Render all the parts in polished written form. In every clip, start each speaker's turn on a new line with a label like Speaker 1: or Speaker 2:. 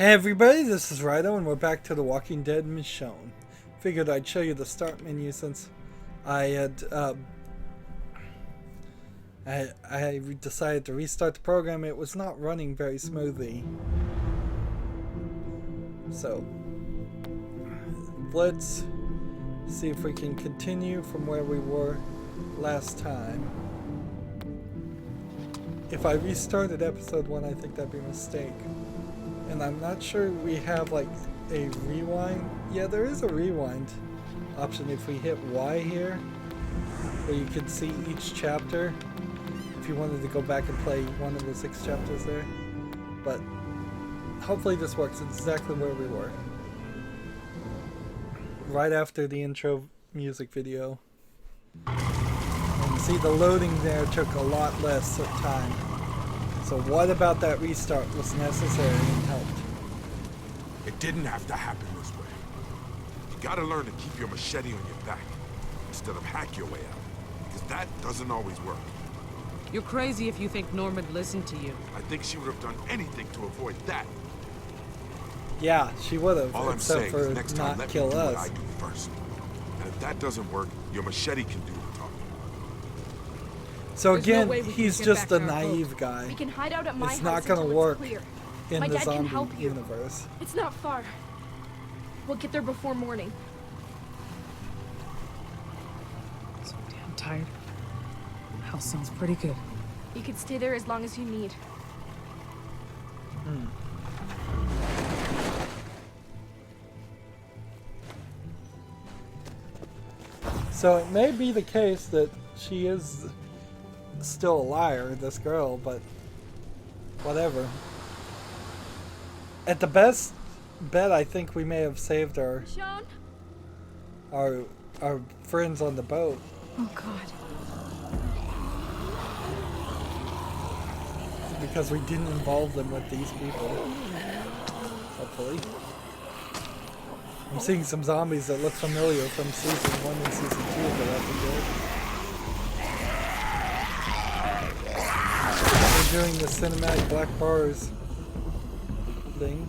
Speaker 1: Hey everybody, this is Rydo and we're back to The Walking Dead Michonne. Figured I'd show you the start menu since I had I decided to restart the program. It was not running very smoothly. So let's see if we can continue from where we were last time. If I restarted episode 1, I think that'd be a mistake. And I'm not sure we have like a rewind. Yeah, there is a rewind option if we hit Y here, where you can see each chapter if you wanted to go back and play one of the 6 chapters there. But hopefully this works exactly where we were. Right after the intro music video. And see, the loading there took a lot less of time. So what about that restart was necessary and helped?
Speaker 2: It didn't have to happen this way. You gotta learn to keep your machete on your back instead of hack your way out, because that doesn't always work.
Speaker 3: You're crazy if you think Norma'd listen to you.
Speaker 2: I think she would have done anything to avoid that.
Speaker 1: Yeah, she would have,
Speaker 2: All I'm
Speaker 1: except
Speaker 2: saying
Speaker 1: for
Speaker 2: is next time
Speaker 1: not
Speaker 2: let me
Speaker 1: kill
Speaker 2: do what
Speaker 1: us.
Speaker 2: I do first. And if that doesn't work, your machete can do the talking.
Speaker 1: So
Speaker 3: There's no
Speaker 1: again,
Speaker 3: way we can
Speaker 1: he's
Speaker 3: get
Speaker 1: just
Speaker 3: back
Speaker 1: a
Speaker 3: to our
Speaker 1: naive
Speaker 3: boat.
Speaker 1: guy.
Speaker 4: We can hide out at my
Speaker 1: It's not
Speaker 4: house
Speaker 1: gonna
Speaker 4: until
Speaker 1: work
Speaker 4: it's clear.
Speaker 1: in
Speaker 4: My
Speaker 1: the
Speaker 4: dad can help
Speaker 1: zombie
Speaker 4: you.
Speaker 1: universe.
Speaker 4: It's not far. We'll get there before morning.
Speaker 3: So damn tired. House sounds pretty good.
Speaker 4: You can stay there as long as you need.
Speaker 1: So it may be the case that she is still a liar, this girl, but whatever. At the best bet, I think we may have saved our
Speaker 4: Michonne?
Speaker 1: our friends on the boat.
Speaker 4: Oh God.
Speaker 1: Because we didn't involve them with these people. Hopefully. I'm seeing some zombies that look familiar from season 1 and season 2, but that's good. We're doing the cinematic black bars thing.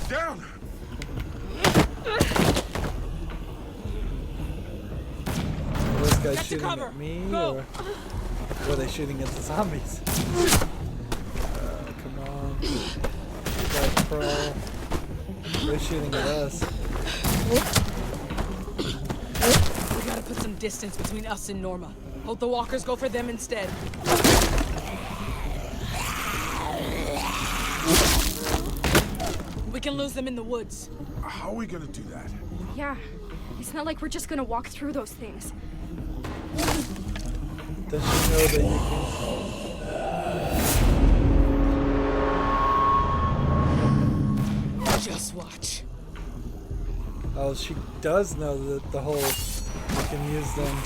Speaker 2: Down!
Speaker 1: Are those guys shooting at me, or were they shooting at the zombies? Come on. Gotta crawl. They're shooting at us.
Speaker 3: We gotta put some distance between us and Norma. Hope the walkers go for them instead. We can lose them in the woods.
Speaker 2: How are we gonna do that?
Speaker 4: Yeah. It's not like we're just gonna walk through those things.
Speaker 1: Does she know that you can...
Speaker 3: Just watch.
Speaker 1: Oh, she does know that the whole... You can use them...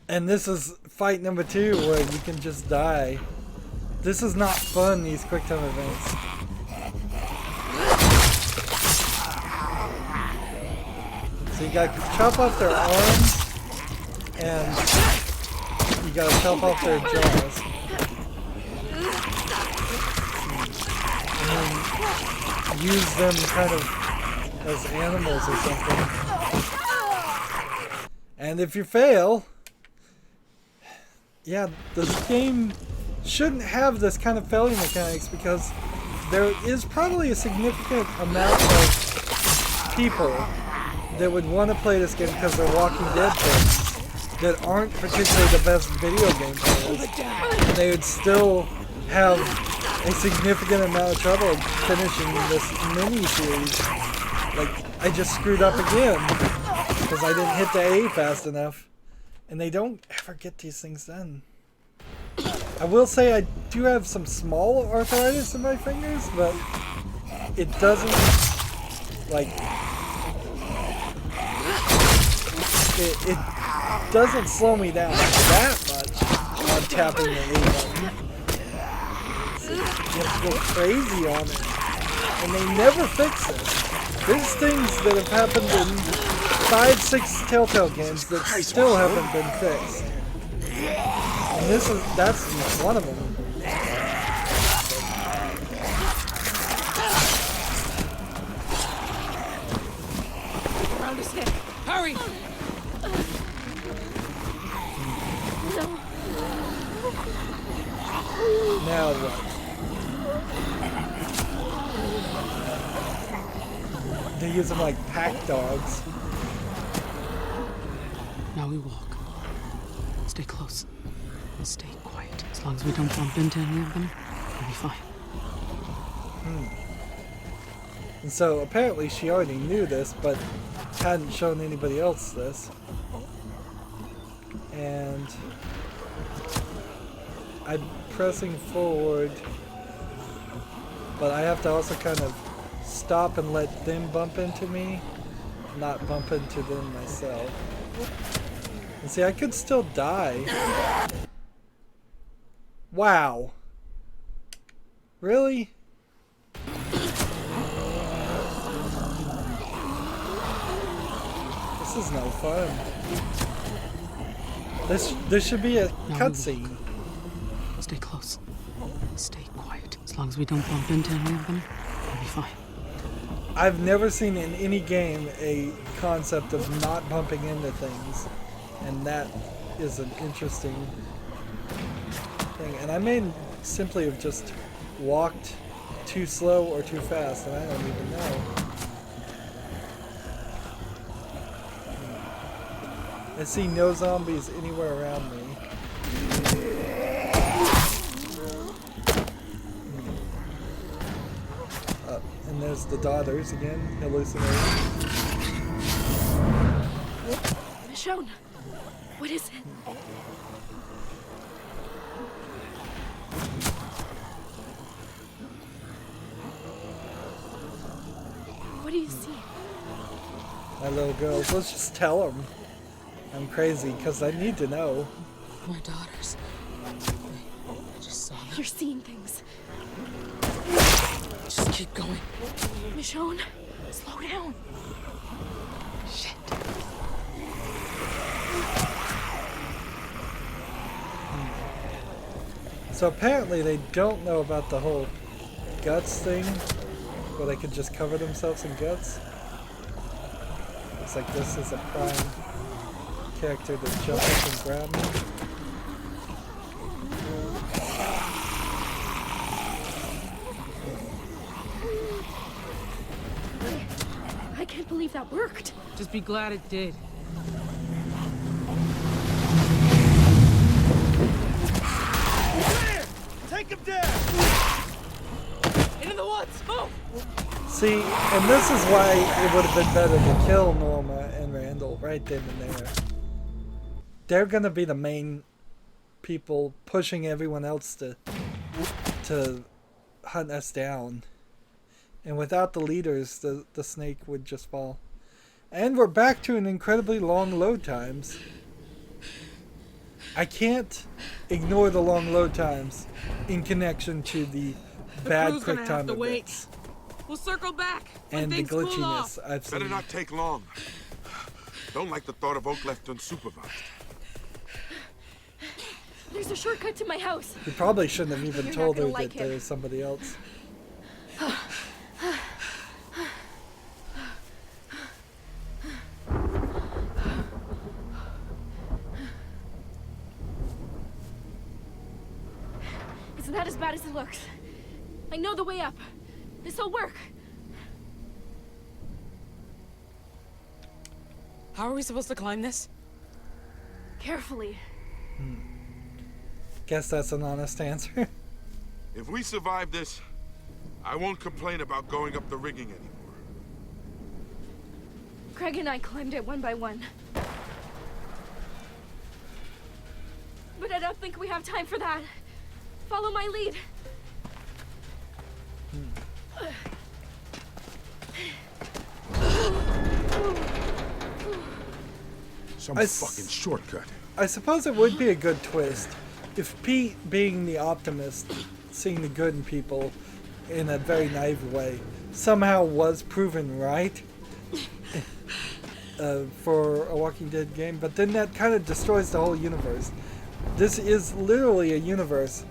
Speaker 1: And this is fight number 2 where you can just die. This is not fun, these quick time events. So you gotta chop off their arms, and you gotta chop off their jaws. And then use them kind of as animals or something. And if you fail, yeah, this game shouldn't have this kind of failure mechanics, because there is probably a significant amount of people that would want to play this game because they're Walking Dead fans that aren't particularly the best video game players, and they would still have a significant amount of trouble finishing this mini-series. Like, I just screwed up again because I didn't hit the A fast enough. And they don't ever get these things done. I will say I do have some small arthritis in my fingers, but it doesn't, like, it doesn't slow me down that much on tapping the A button. You have to go crazy on it. And they never fix it. There's things that have happened in 5-6 Telltale games that still haven't been fixed. And that's one of them.
Speaker 3: Around his head. Hurry!
Speaker 1: Now what? They use them like pack dogs.
Speaker 3: Now we walk. Stay close. And stay quiet. As long as we don't bump into any of them, we'll be fine.
Speaker 1: And so apparently she already knew this, but hadn't shown anybody else this. And I'm pressing forward, but I have to also kind of stop and let them bump into me, not bump into them myself. And see, I could still die. Wow. Really? This is no fun. This should be a cutscene.
Speaker 3: Stay close. Stay quiet. As long as we don't bump into any of them, we'll be fine.
Speaker 1: I've never seen in any game a concept of not bumping into things, and that is an interesting thing. And I may simply have just walked too slow or too fast, and I don't even know. I see no zombies anywhere around me. And there's the daughters again, hallucinating.
Speaker 4: Michonne, what is it? What do you see?
Speaker 1: My little girls, let's just tell them I'm crazy, because I need to know.
Speaker 3: My daughters. I just saw them.
Speaker 4: You're seeing things.
Speaker 3: Just keep going.
Speaker 4: Michonne, slow down.
Speaker 3: Shit.
Speaker 1: So apparently they don't know about the whole guts thing, where they could just cover themselves in guts. Looks like this is a prime character to jump up and grab me.
Speaker 4: I can't believe that worked.
Speaker 3: Just be glad it did.
Speaker 5: Take him down!
Speaker 3: Into the woods! Move!
Speaker 1: See, and this is why it would have been better to kill Norma and Randall right then and there. They're gonna be the main people pushing everyone else to hunt us down. And without the leaders, the snake would just fall. And we're back to an incredibly long load times. I can't ignore the long load times in connection to the bad
Speaker 3: crew's
Speaker 1: quick
Speaker 3: gonna
Speaker 1: time
Speaker 3: have to wait.
Speaker 1: events.
Speaker 3: We'll circle back when
Speaker 1: And the
Speaker 3: things cool off.
Speaker 1: glitchiness I've seen.
Speaker 2: Better not take long. Don't like the thought of Oak left unsupervised.
Speaker 4: There's a shortcut to my house.
Speaker 1: You probably shouldn't have even
Speaker 4: You're
Speaker 1: told
Speaker 4: not
Speaker 1: her
Speaker 4: gonna like
Speaker 1: that
Speaker 4: him.
Speaker 1: there's somebody else.
Speaker 4: It's not as bad as it looks. I know the way up. This'll work.
Speaker 3: How are we supposed to climb this?
Speaker 4: Carefully.
Speaker 1: Guess that's an honest answer.
Speaker 2: If we survive this, I won't complain about going up the rigging anymore.
Speaker 4: Craig and I climbed it one by one. But I don't think we have time for that. Follow my lead.
Speaker 2: Some
Speaker 1: I
Speaker 2: fucking shortcut.
Speaker 1: I suppose it would be a good twist if Pete, being the optimist, seeing the good in people in a very naive way, somehow was proven right. for a Walking Dead game, but then that kind of destroys the whole universe. This is literally a universe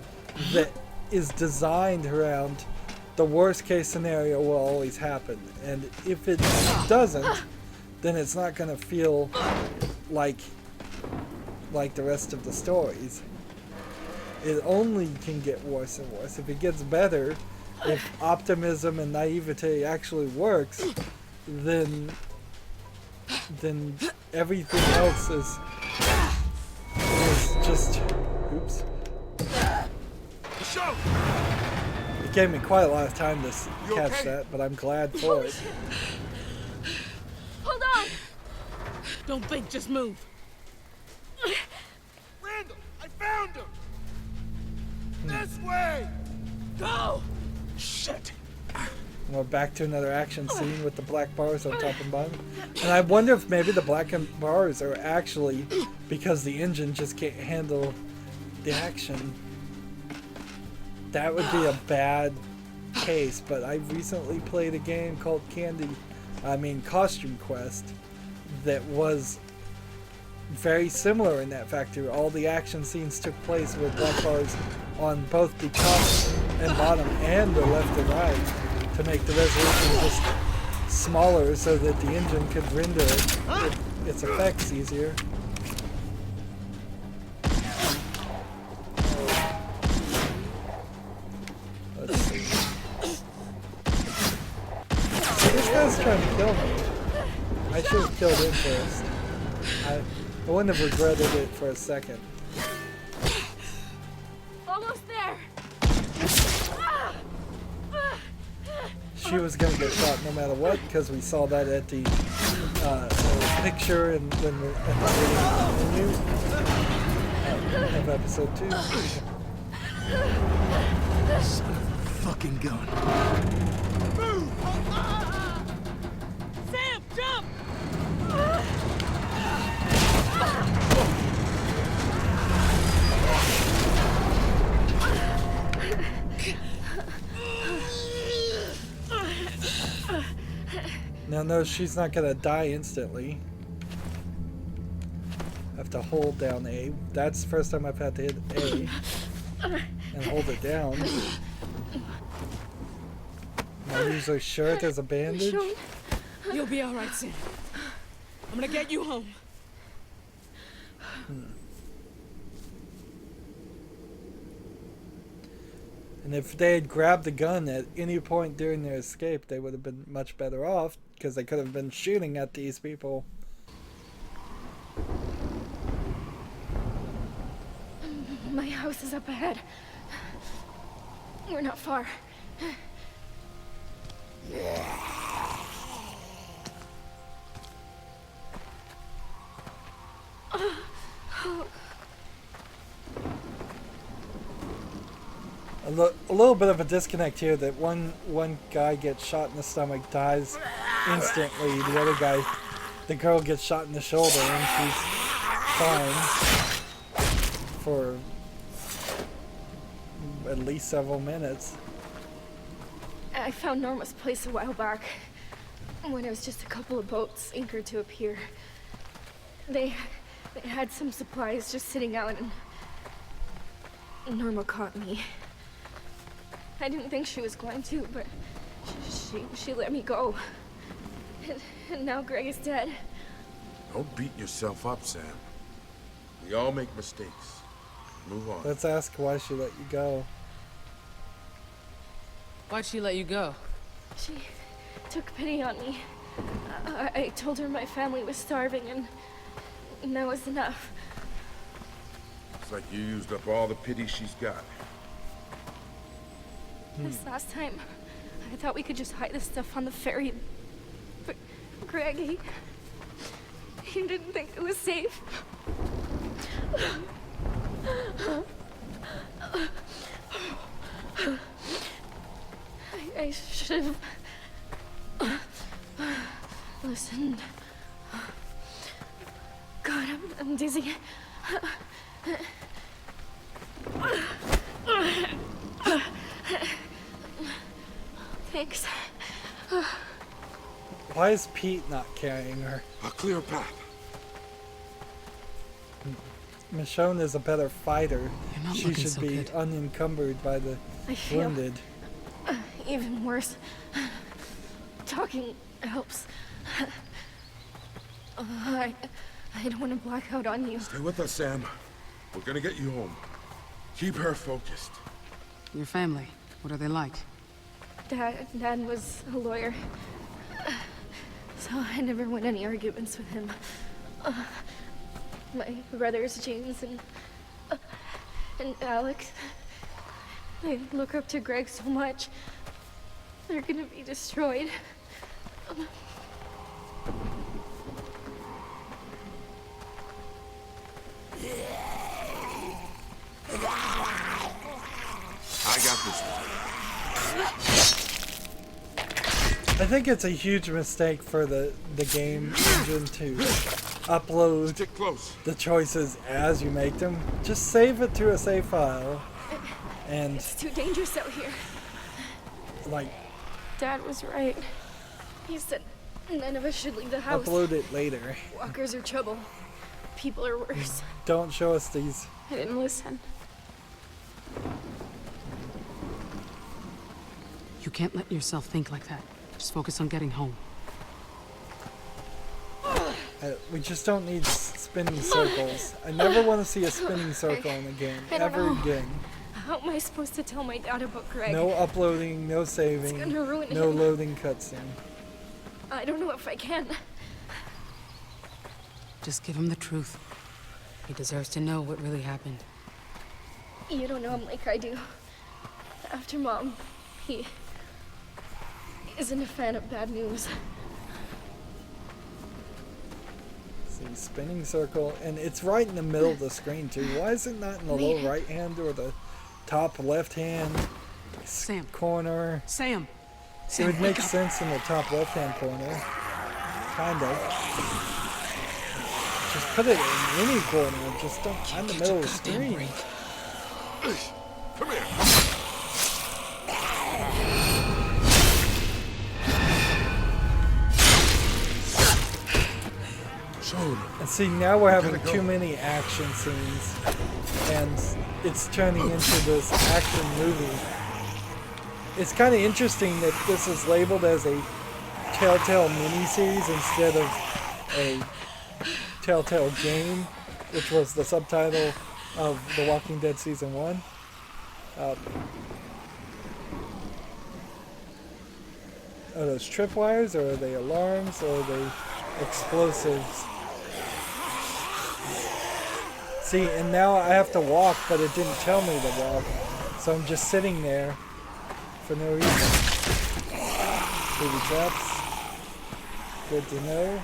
Speaker 1: that is designed around the worst case scenario will always happen, and if it doesn't, then it's not going to feel like the rest of the stories. It only can get worse and worse. If it gets better, if optimism and naivete actually works, then everything else is just, oops. It gave me quite a lot of time to catch that, but I'm glad for it.
Speaker 4: Hold on!
Speaker 3: Don't think, just move.
Speaker 2: Randall, I found him! This way!
Speaker 3: Go!
Speaker 2: Shit!
Speaker 1: We're back to another action scene with the black bars on top and bottom. And I wonder if maybe the black bars are actually because the engine just can't handle the action. That would be a bad case, but I recently played a game called Costume Quest that was very similar in that factor. All the action scenes took place with black bars on both the top and bottom and the left and right to make the resolution just smaller so that the engine could render its effects easier. Let's see. This guy's trying to kill me. I should have killed him first. I wouldn't have regretted it for a second.
Speaker 4: Almost there!
Speaker 1: She was going to get shot no matter what, because we saw that at the picture and then at the menu of episode 2.
Speaker 5: Son of a fucking gun.
Speaker 3: Sam, jump!
Speaker 1: Now, no, she's not going to die instantly. I have to hold down A. That's the first time I've had to hit A and hold it down. I use her shirt as a bandage.
Speaker 4: Michonne?
Speaker 3: You'll be alright, Sam. I'm gonna get you home.
Speaker 1: And if they had grabbed the gun at any point during their escape, they would have been much better off, because they could have been shooting at these people.
Speaker 4: My house is up ahead. We're not far.
Speaker 1: A little bit of a disconnect here that one guy gets shot in the stomach, dies instantly. The other guy, the girl gets shot in the shoulder and she's fine for at least several minutes.
Speaker 4: I found Norma's place a while back, when it was just a couple of boats anchored to a pier. They had some supplies just sitting out, and Norma caught me. I didn't think she was going to, but she let me go. And now Greg is dead.
Speaker 2: Don't beat yourself up, Sam. We all make mistakes. Move on.
Speaker 1: Let's ask why she let you go.
Speaker 3: Why'd she let you go?
Speaker 4: She took pity on me. I told her my family was starving, and that was enough.
Speaker 2: Looks like you used up all the pity she's got.
Speaker 4: This last time, I thought we could just hide the stuff on the ferry. But Greg, he didn't think it was safe. I should have listened. God, I'm dizzy. Thanks.
Speaker 1: Why is Pete not carrying her?
Speaker 2: A clear path.
Speaker 1: Michonne is a better fighter.
Speaker 3: You're not
Speaker 1: She
Speaker 3: looking
Speaker 1: should
Speaker 3: so
Speaker 1: be
Speaker 3: good.
Speaker 1: unencumbered by the
Speaker 4: I feel
Speaker 1: wounded.
Speaker 4: even worse. Talking helps. I don't want to black out on you.
Speaker 2: Stay with us, Sam. We're gonna get you home. Keep her focused.
Speaker 3: Your family, what are they like?
Speaker 4: Dad was a lawyer, so I never won any arguments with him. My brothers, James and Alex, they look up to Greg so much. They're gonna be destroyed.
Speaker 2: I got this one.
Speaker 1: I think it's a huge mistake for the game engine to upload
Speaker 2: Stick close.
Speaker 1: the choices as you make them. Just save it to a save file and
Speaker 4: It's too dangerous out here.
Speaker 1: like
Speaker 4: Dad was right. He said none of us should leave the house.
Speaker 1: upload it later.
Speaker 4: Walkers are trouble. People are worse.
Speaker 1: Don't show us these.
Speaker 4: I didn't listen.
Speaker 3: You can't let yourself think like that. Just focus on getting home.
Speaker 1: We just don't need spinning circles. I never want to see a spinning circle in a game
Speaker 4: I don't
Speaker 1: ever
Speaker 4: know.
Speaker 1: again.
Speaker 4: How am I supposed to tell my dad about Greg?
Speaker 1: No uploading, no saving,
Speaker 4: It's gonna ruin
Speaker 1: no
Speaker 4: him.
Speaker 1: loading cutscene.
Speaker 4: I don't know if I can.
Speaker 3: Just give him the truth. He deserves to know what really happened.
Speaker 4: You don't know him like I do. After Mom, he isn't a fan of bad news.
Speaker 1: See, spinning circle, and it's right in the middle of the screen too. Why is it not in the lower right hand or the top left hand
Speaker 3: Sam.
Speaker 1: corner?
Speaker 3: Sam!
Speaker 1: It would make sense in the top left hand corner. Kind of. Just put it in any corner, just don't in the middle of the screen.
Speaker 2: Come here.
Speaker 1: And see, now we're having too many action scenes, and it's turning into this action movie. It's kind of interesting that this is labeled as a Telltale Miniseries instead of a Telltale Game, which was the subtitle of The Walking Dead Season 1. Are those tripwires, or are they alarms, or are they explosives? See, and now I have to walk, but it didn't tell me to walk, so I'm just sitting there for no reason. Booby traps. Good to know.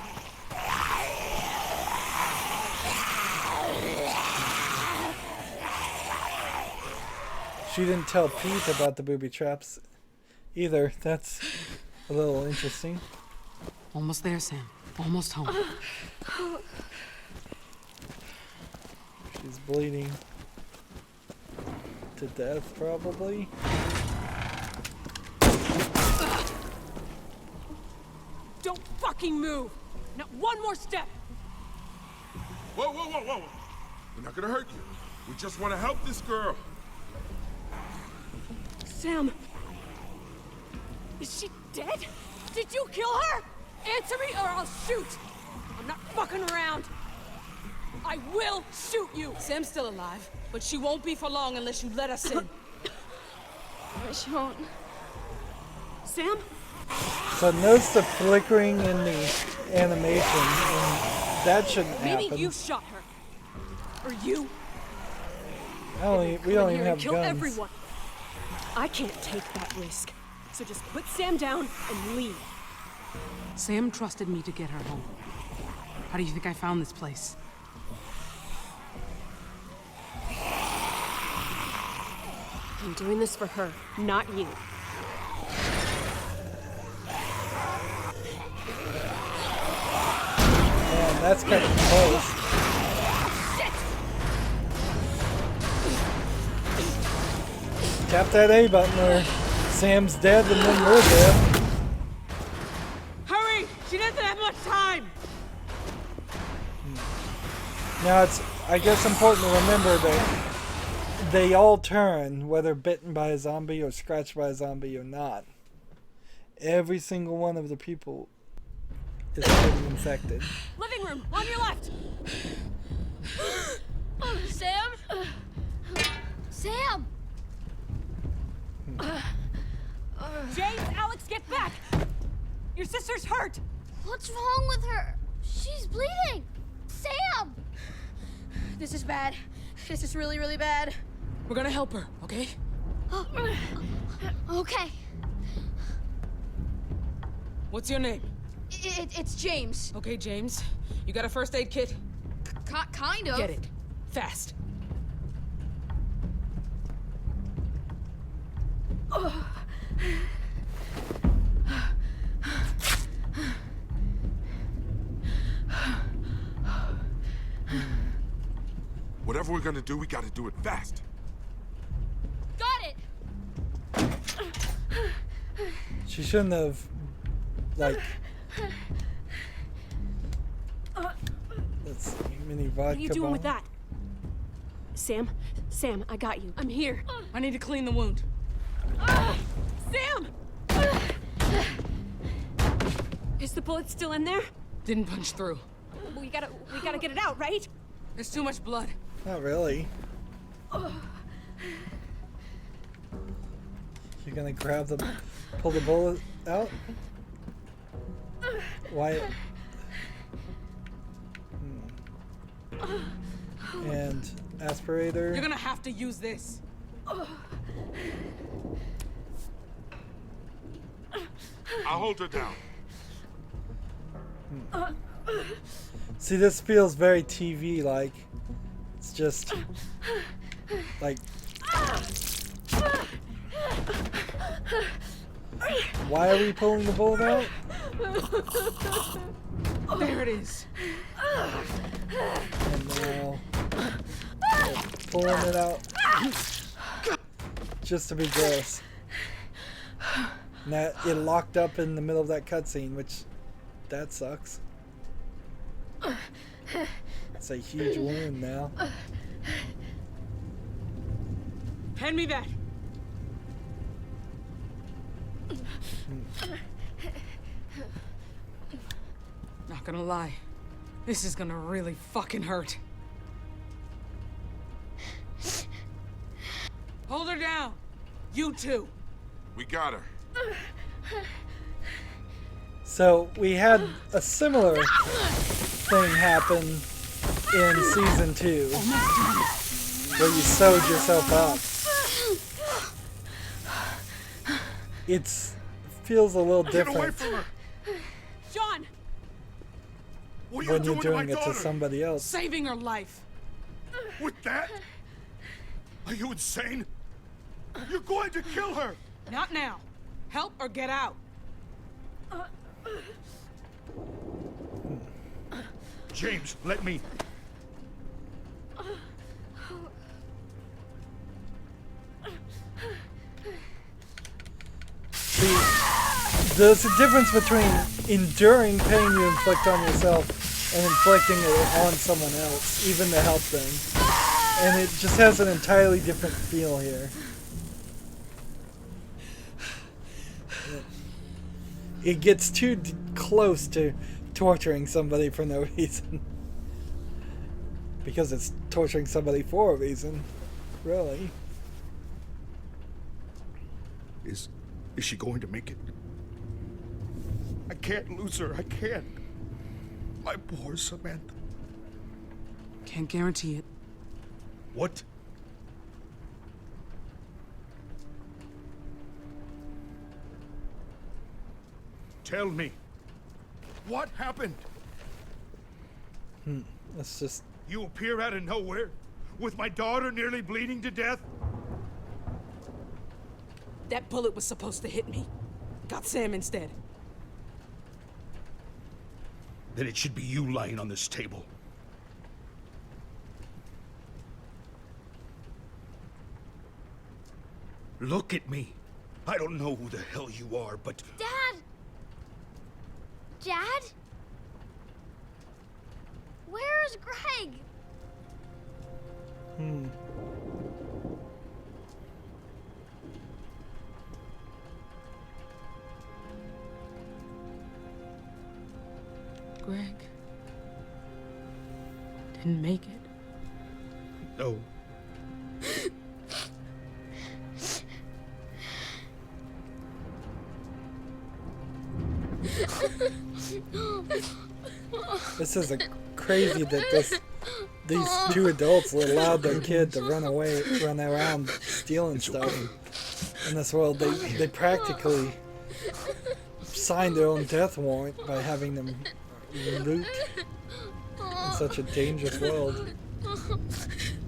Speaker 1: She didn't tell Pete about the booby traps either. That's a little interesting.
Speaker 3: Almost there, Sam. Almost home.
Speaker 1: She's bleeding to death, probably.
Speaker 6: Don't fucking move! Not one more step!
Speaker 2: Whoa, whoa, whoa, whoa. We're not gonna hurt you. We just want to help this girl.
Speaker 6: Sam! Is she dead? Did you kill her? Answer me or I'll shoot! I'm not fucking around! I will shoot you!
Speaker 7: Sam's still alive, but she won't be for long unless you let us in.
Speaker 4: Michonne.
Speaker 6: Sam?
Speaker 1: So notice the flickering in the animation, and that shouldn't
Speaker 6: Maybe
Speaker 1: happen.
Speaker 6: you shot her. Or you.
Speaker 1: We
Speaker 6: Come
Speaker 1: don't
Speaker 6: in
Speaker 1: even
Speaker 6: here
Speaker 1: have
Speaker 6: and kill
Speaker 1: guns.
Speaker 6: everyone. I can't take that risk. So just put Sam down and leave.
Speaker 3: Sam trusted me to get her home. How do you think I found this place?
Speaker 6: I'm doing this for her, not you.
Speaker 1: Man, that's kind of close. Tap that A button or Sam's dead and then we're dead.
Speaker 6: Hurry!
Speaker 1: Now it's, I guess, important to remember that they all turn, whether bitten by a zombie or scratched by a zombie or not. Every single one of the people is getting infected.
Speaker 6: Living room, on your left. Sam? Sam! James, Alex, get back! Your sister's hurt!
Speaker 8: What's wrong with her? She's bleeding! Sam! This is bad. This is really, really bad.
Speaker 7: We're gonna help her, okay?
Speaker 8: Okay.
Speaker 7: What's your name?
Speaker 8: It's James.
Speaker 7: Okay, James. You got a first aid kit?
Speaker 8: Kind of.
Speaker 7: Get it. Fast.
Speaker 2: Whatever we're gonna do, we gotta do it fast.
Speaker 8: Got it!
Speaker 1: She shouldn't have, like... That's mini vodka.
Speaker 6: What are you doing with
Speaker 1: bomb.
Speaker 6: that? Sam, I got you. I'm here.
Speaker 7: I need to clean the wound.
Speaker 6: Sam! Is the bullet still in there?
Speaker 7: Didn't punch through.
Speaker 6: We gotta get it out, right?
Speaker 7: There's too much blood.
Speaker 1: Not really. You're gonna grab the, pull the bullet out? Why? And aspirator.
Speaker 7: You're gonna have to use this.
Speaker 2: I'll hold her down.
Speaker 1: See, this feels very TV-like. It's just like. Why are we pulling the bullet out?
Speaker 7: There it is.
Speaker 1: And now pulling it out just to be gross. Now it locked up in the middle of that cutscene, which that sucks. It's a huge wound now.
Speaker 7: Hand me that. Not gonna lie. This is gonna really fucking hurt. Hold her down. You too.
Speaker 2: We got her.
Speaker 1: So we had a similar thing happen in season 2, where you sewed yourself up. It feels a little
Speaker 5: Get away
Speaker 1: different
Speaker 5: from her!
Speaker 6: John!
Speaker 5: What are
Speaker 1: when
Speaker 5: you
Speaker 1: you're
Speaker 5: doing
Speaker 1: doing
Speaker 5: to
Speaker 1: it
Speaker 5: my
Speaker 1: to
Speaker 5: daughter?
Speaker 1: somebody else.
Speaker 7: Saving her life.
Speaker 5: With that? Are you insane? You're going to kill her!
Speaker 7: Not now. Help or get out.
Speaker 5: James, let me.
Speaker 1: See, there's a difference between enduring pain you inflict on yourself and inflicting it on someone else, even to help them. And it just has an entirely different feel here. It gets too close to torturing somebody for no reason. Because it's torturing somebody for a reason, really.
Speaker 5: Is she going to make it? I can't lose her. I can't. My poor Samantha.
Speaker 7: Can't guarantee it.
Speaker 5: What? Tell me. What happened?
Speaker 1: Let's just...
Speaker 5: You appear out of nowhere, with my daughter nearly bleeding to death?
Speaker 7: That bullet was supposed to hit me. Got Sam instead.
Speaker 5: Then it should be you lying on this table. Look at me. I don't know who the hell you are, but...
Speaker 8: Dad! Dad? Where's Greg?
Speaker 3: Greg didn't make it.
Speaker 5: No.
Speaker 1: This is crazy that these two adults allowed their kid to run around stealing stuff in this world. They practically signed their own death warrant by having them loot in such a dangerous world.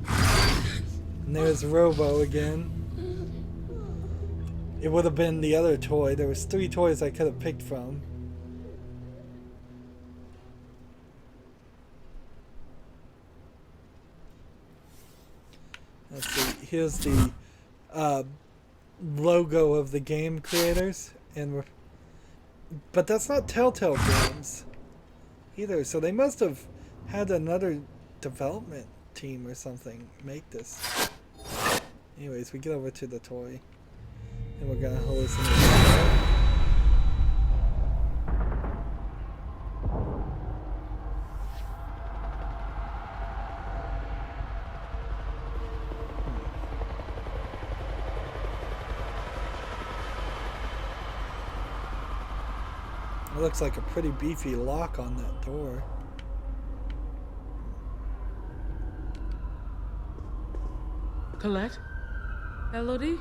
Speaker 1: And there's Robo again. It would have been the other toy. There was 3 toys I could have picked from. Let's see. Here's the logo of the game creators, but that's not Telltale Games either. So they must have had another development team or something make this. Anyways, we get over to the toy, and we're gonna hallucinate. It looks like a pretty beefy lock on that door.
Speaker 3: Colette? Elodie?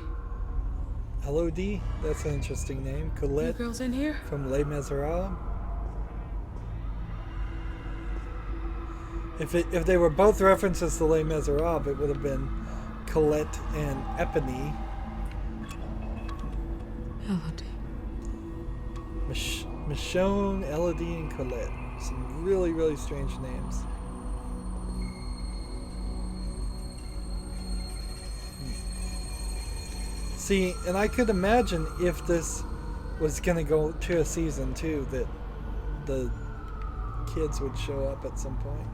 Speaker 1: Elodie? That's an interesting name.
Speaker 3: You
Speaker 1: Colette
Speaker 3: girls in here?
Speaker 1: from Les Miserables. If they were both references to Les Miserables, it would have been Colette and Epony.
Speaker 3: Elodie.
Speaker 1: Michonne, Elodie, and Colette. Some really, really strange names. See, and I could imagine if this was going to go to a season 2 that the kids would show up at some point.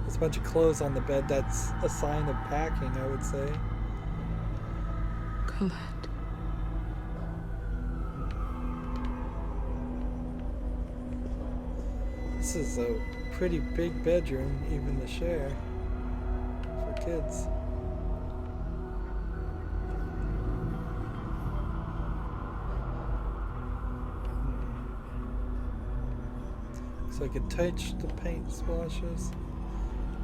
Speaker 1: There's a bunch of clothes on the bed. That's a sign of packing, I would say.
Speaker 3: Colette.
Speaker 1: This is a pretty big bedroom, even to share for kids. So I could touch the paint splashes.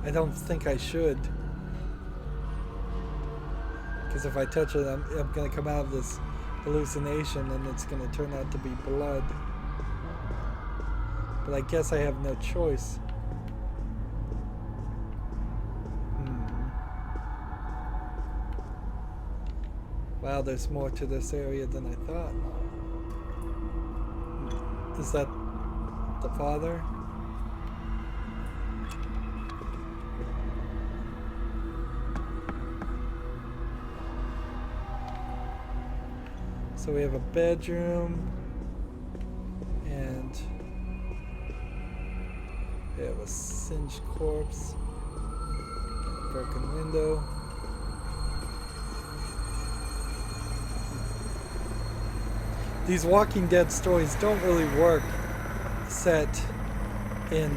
Speaker 1: I don't think I should, because if I touch it, I'm going to come out of this hallucination and it's going to turn out to be blood. But I guess I have no choice. Wow, there's more to this area than I thought. Is that the father? So we have a bedroom, and we have a singed corpse, broken window. These Walking Dead stories don't really work set in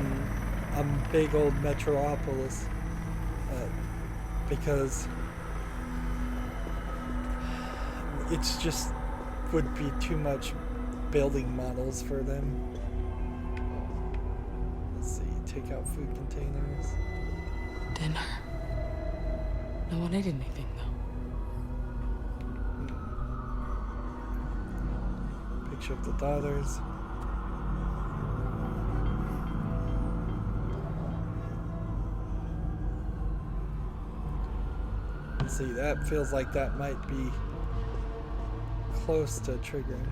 Speaker 1: a big old metropolis because it's just would be too much building models for them. Let's see, take out food containers.
Speaker 3: Dinner. No one ate anything, though.
Speaker 1: Picture of the daughters. Let's see, that feels like that might be close to triggering.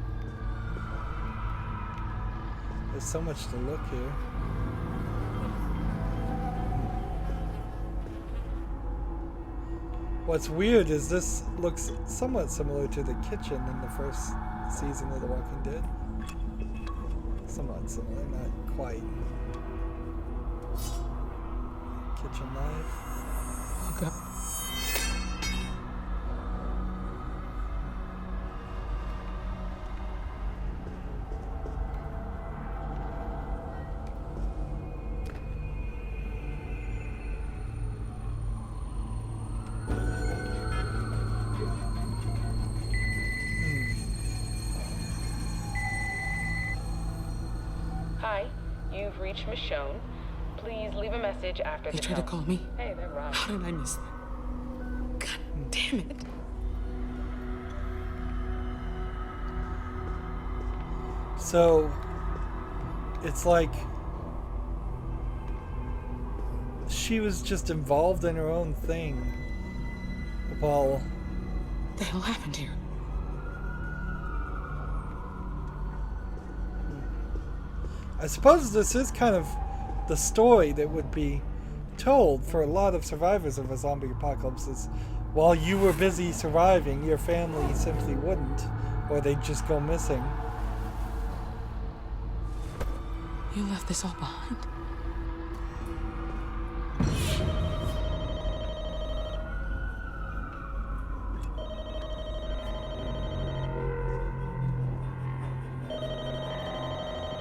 Speaker 1: There's so much to look here. What's weird is this looks somewhat similar to the kitchen in the first season of The Walking Dead. Somewhat similar, not quite. kitchen knife.
Speaker 3: Okay.
Speaker 9: Hi, you've reached Michonne. Please leave a message after
Speaker 3: He
Speaker 9: the
Speaker 3: tried to
Speaker 9: tone.
Speaker 3: call me.
Speaker 9: Hey, they're right.
Speaker 3: How did I miss that? God damn it.
Speaker 1: So it's like she was just involved in her own thing while
Speaker 3: What the hell happened here?
Speaker 1: I suppose this is kind of the story that would be told for a lot of survivors of a zombie apocalypse is while you were busy surviving, your family simply wouldn't, or they'd just go missing.
Speaker 3: You left this all behind?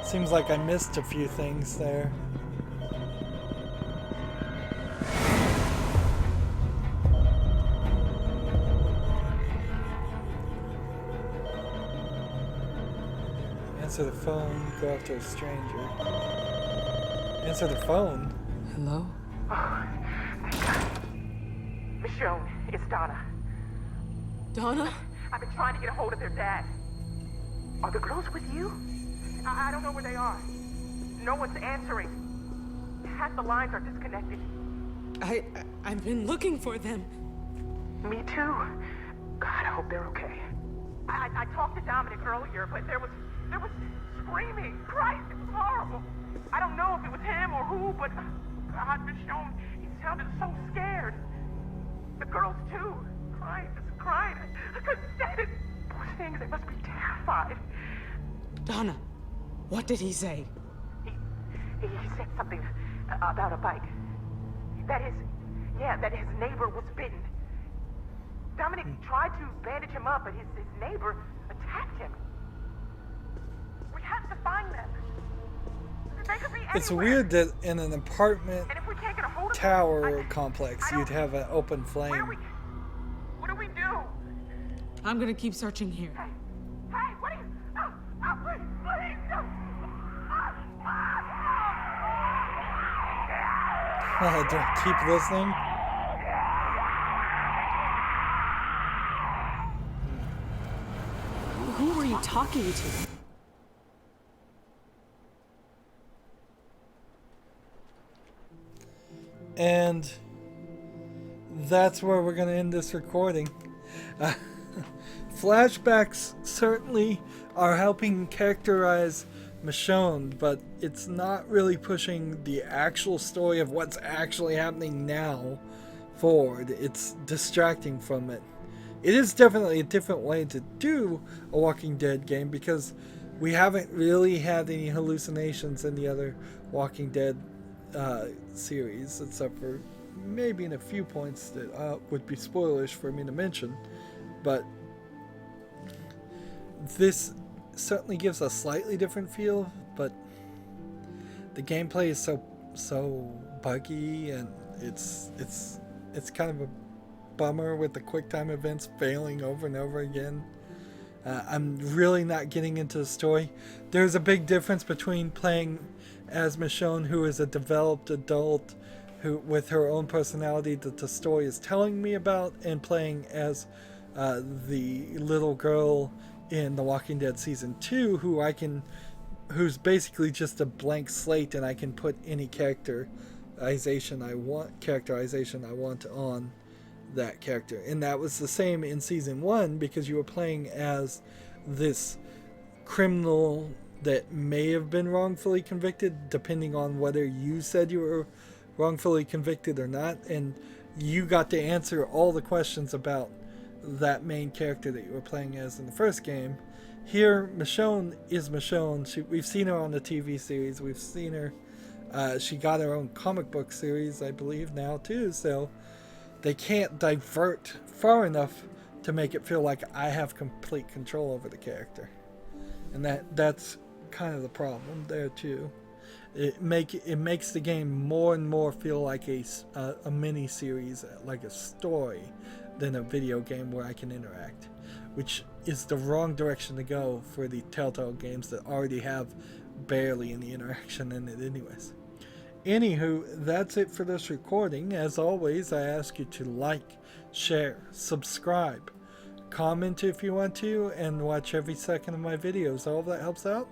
Speaker 1: Seems like I missed a few things there. Answer the phone, go after a stranger. Answer the phone?
Speaker 3: Hello?
Speaker 10: Michonne, it's Donna.
Speaker 3: Donna?
Speaker 10: I've been trying to get a hold of their dad. Are the girls with you? I don't know where they are. No one's answering. Half the lines are disconnected.
Speaker 3: I've been looking for them.
Speaker 10: Me too. God, I hope they're okay. I talked to Dominic earlier, but there was screaming. Christ, it was horrible. I don't know if it was him or who, but God, Michonne, he sounded so scared. The girls too. Crying. I couldn't stand it. Poor things, they must be terrified.
Speaker 3: Donna, what did he say?
Speaker 10: He said something about a bite. That his neighbor was bitten. Dominic tried to bandage him up, but his neighbor attacked him. We have to find them. They could be anywhere.
Speaker 1: It's weird that in an apartment
Speaker 10: And if we can't get a hold of
Speaker 1: tower
Speaker 10: them,
Speaker 1: complex, you'd have an open flame.
Speaker 10: What do we do?
Speaker 3: I'm gonna keep searching here.
Speaker 10: Hey, what are you? Oh, please, no.
Speaker 1: Don't keep listening.
Speaker 3: Who were you talking to?
Speaker 1: And that's where we're going to end this recording. Flashbacks certainly are helping characterize Michonne, but it's not really pushing the actual story of what's actually happening now forward. It's distracting from it. It is definitely a different way to do a Walking Dead game because we haven't really had any hallucinations in the other Walking Dead series, except for maybe in a few points that would be spoilers for me to mention. But this certainly gives a slightly different feel, but the gameplay is so buggy, and it's kind of a bummer with the quick time events failing over and over again. I'm really not getting into the story. There's a big difference between playing as Michonne, who is a developed adult who with her own personality that the story is telling me about, and playing as the little girl in The Walking Dead Season 2 who's basically just a blank slate, and I can put any characterization I want on that character. And that was the same in Season 1, because you were playing as this criminal that may have been wrongfully convicted, depending on whether you said you were wrongfully convicted or not, and you got to answer all the questions about that main character that you were playing as in the first game. Here, Michonne is Michonne. We've seen her on the TV series. We've seen her She got her own comic book series, I believe, now too, so they can't divert far enough to make it feel like I have complete control over the character. And that's kind of the problem there too. It makes the game more and more feel like a mini series, like a story, than a video game where I can interact, which is the wrong direction to go for the Telltale games that already have barely any interaction in it anyways. Anywho, that's it for this recording. As always, I ask you to like, share, subscribe, comment if you want to, and watch every second of my videos. All that helps out.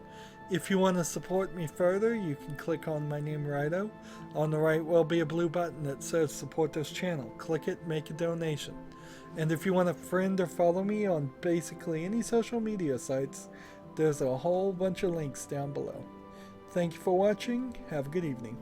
Speaker 1: If you want to support me further, you can click on my name, Rydo. On the right will be a blue button that says support this channel. Click it, make a donation. And if you want to friend or follow me on basically any social media sites, there's a whole bunch of links down below. Thank you for watching. Have a good evening.